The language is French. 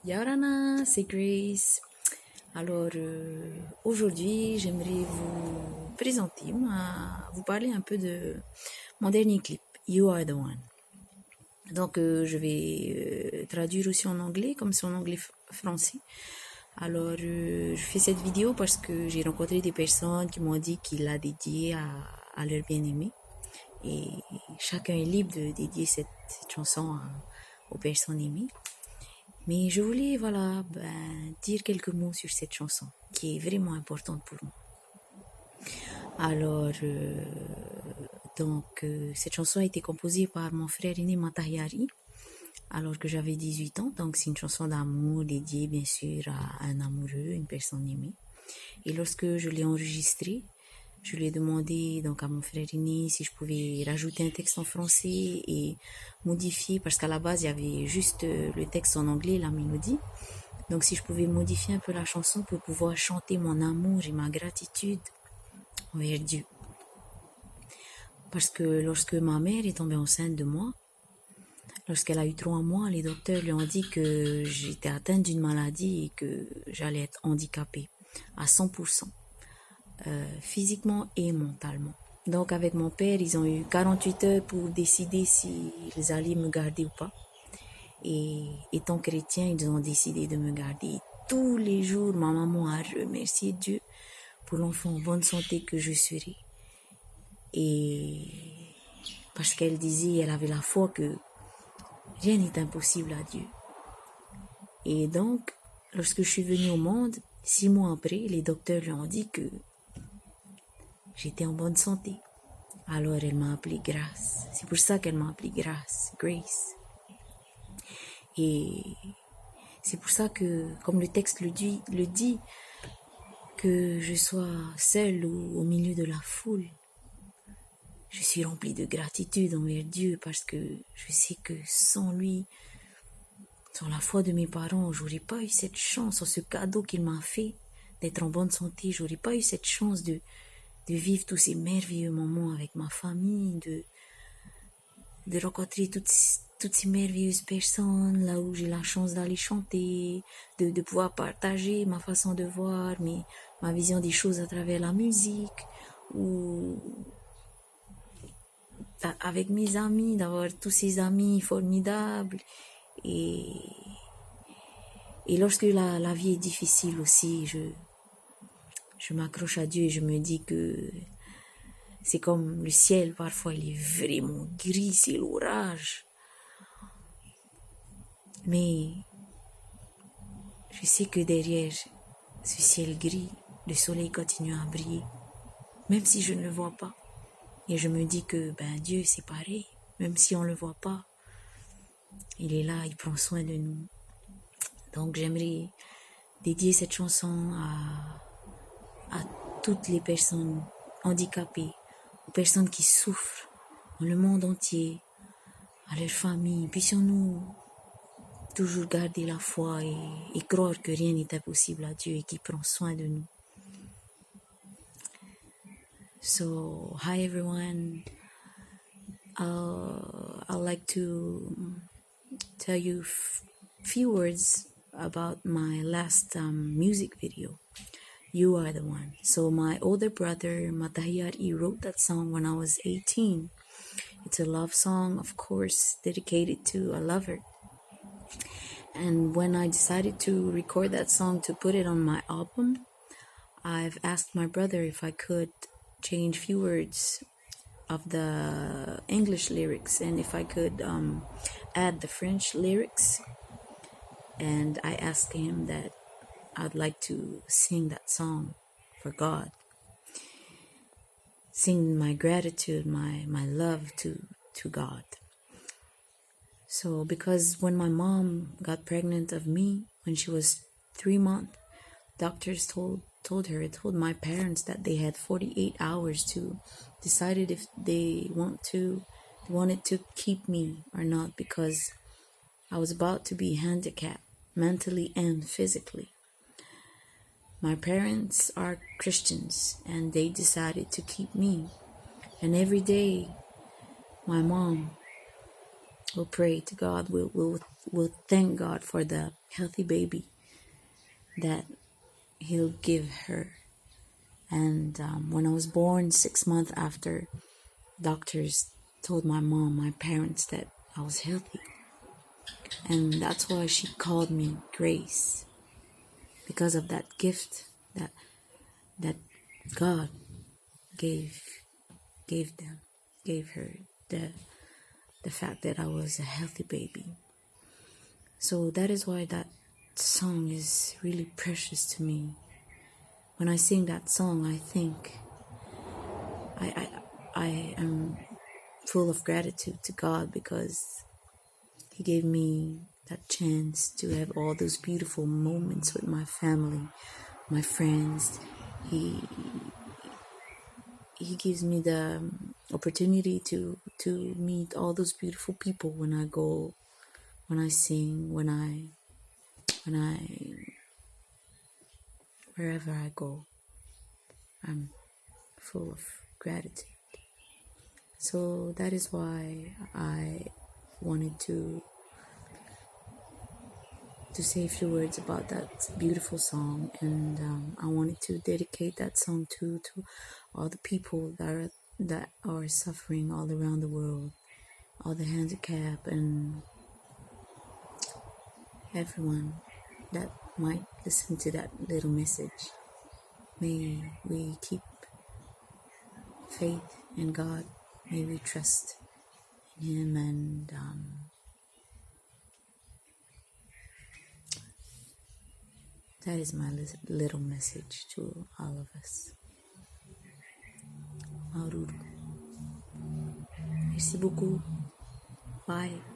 Yarana, c'est Grace. Alors, aujourd'hui, j'aimerais vous présenter, vous parler un peu de mon dernier clip, You Are the One. Donc, je vais traduire aussi en anglais, comme c'est en anglais français. Alors, je fais cette vidéo parce que j'ai rencontré des personnes qui m'ont dit qu'ils la dédiée à leur bien-aimé. Et chacun est libre de dédier cette chanson aux personnes aimées. Mais je voulais, dire quelques mots sur cette chanson, qui est vraiment importante pour moi. Alors, cette chanson a été composée par mon frère aîné Matahari, alors que j'avais 18 ans. Donc, c'est une chanson d'amour dédiée, bien sûr, à un amoureux, une personne aimée. Et lorsque je l'ai enregistrée, je lui ai demandé donc à mon frère aîné si je pouvais rajouter un texte en français et modifier, parce qu'à la base, il y avait juste le texte en anglais, la mélodie. Donc si je pouvais modifier un peu la chanson pour pouvoir chanter mon amour et ma gratitude envers Dieu. Parce que lorsque ma mère est tombée enceinte de moi, lorsqu'elle a eu 3 mois, les docteurs lui ont dit que j'étais atteinte d'une maladie et que j'allais être handicapée à 100%. Physiquement et mentalement. Donc avec mon père, ils ont eu 48 heures pour décider s'ils allaient me garder ou pas. Et étant chrétien, ils ont décidé de me garder. Tous les jours, ma maman a remercié Dieu pour l'enfant en bonne santé que je serai. Et parce qu'elle disait, elle avait la foi que rien n'est impossible à Dieu. Et donc, lorsque je suis venue au monde, 6 mois après, les docteurs lui ont dit que j'étais en bonne santé. Alors elle m'a appelée Grâce. C'est pour ça qu'elle m'a appelée Grâce, Grace. Et c'est pour ça que, comme le texte le dit, que je sois seule ou au milieu de la foule, je suis remplie de gratitude envers Dieu parce que je sais que sans lui, sans la foi de mes parents, j'aurais pas eu cette chance, ce cadeau qu'il m'a fait d'être en bonne santé. J'aurais pas eu cette chance de vivre tous ces merveilleux moments avec ma famille, de rencontrer toutes ces merveilleuses personnes, là où j'ai la chance d'aller chanter, de pouvoir partager ma façon de voir, ma vision des choses à travers la musique, ou avec mes amis, d'avoir tous ces amis formidables. Et lorsque la vie est difficile aussi, je m'accroche à Dieu et je me dis que c'est comme le ciel, parfois il est vraiment gris, c'est l'orage. Mais je sais que derrière ce ciel gris, le soleil continue à briller, même si je ne le vois pas. Et je me dis que Dieu c'est pareil, même si on ne le voit pas, il est là, il prend soin de nous. Donc j'aimerais dédier cette chanson à toutes les personnes handicapées, aux personnes qui souffrent dans le monde entier, à leurs familles. Puissions-nous toujours garder la foi et croire que rien n'est impossible à Dieu et qu'il prend soin de nous. So, hi everyone. I'd like to tell you few words about my last music video. You Are the One. So my older brother Matahari wrote that song when I was 18. It's a love song, of course, dedicated to a lover. And when I decided to record that song to put it on my album, I've asked my brother if I could change few words of the English lyrics and if I could add the French lyrics. And I asked him that I'd like to sing that song for God. Sing my gratitude, my love to God. So because when my mom got pregnant of me when she was 3 months, doctors told my parents that they had 48 hours to decide if they wanted to keep me or not, because I was about to be handicapped mentally and physically. My parents are Christians and they decided to keep me. And every day my mom We'll pray to God. We'll thank God for the healthy baby that He'll give her. And when I was born, 6 months after, doctors told my mom, my parents, that I was healthy. And that's why she called me Grace, because of that gift that God gave her, the fact that I was a healthy baby. So that is why that song is really precious to me. When I sing that song, I think I am full of gratitude to God, because He gave me that chance to have all those beautiful moments with my family, my friends. He gives me the opportunity to meet all those beautiful people when I go, when I sing, when I wherever I go. I'm full of gratitude. So that is why I wanted to say a few words about that beautiful song, and I wanted to dedicate that song to all the people that are suffering all around the world, all the handicapped, and everyone that might listen to that little message. May we keep faith in God. May we trust in Him, and that is my little message to all of us. Maururu. Merci beaucoup. Bye.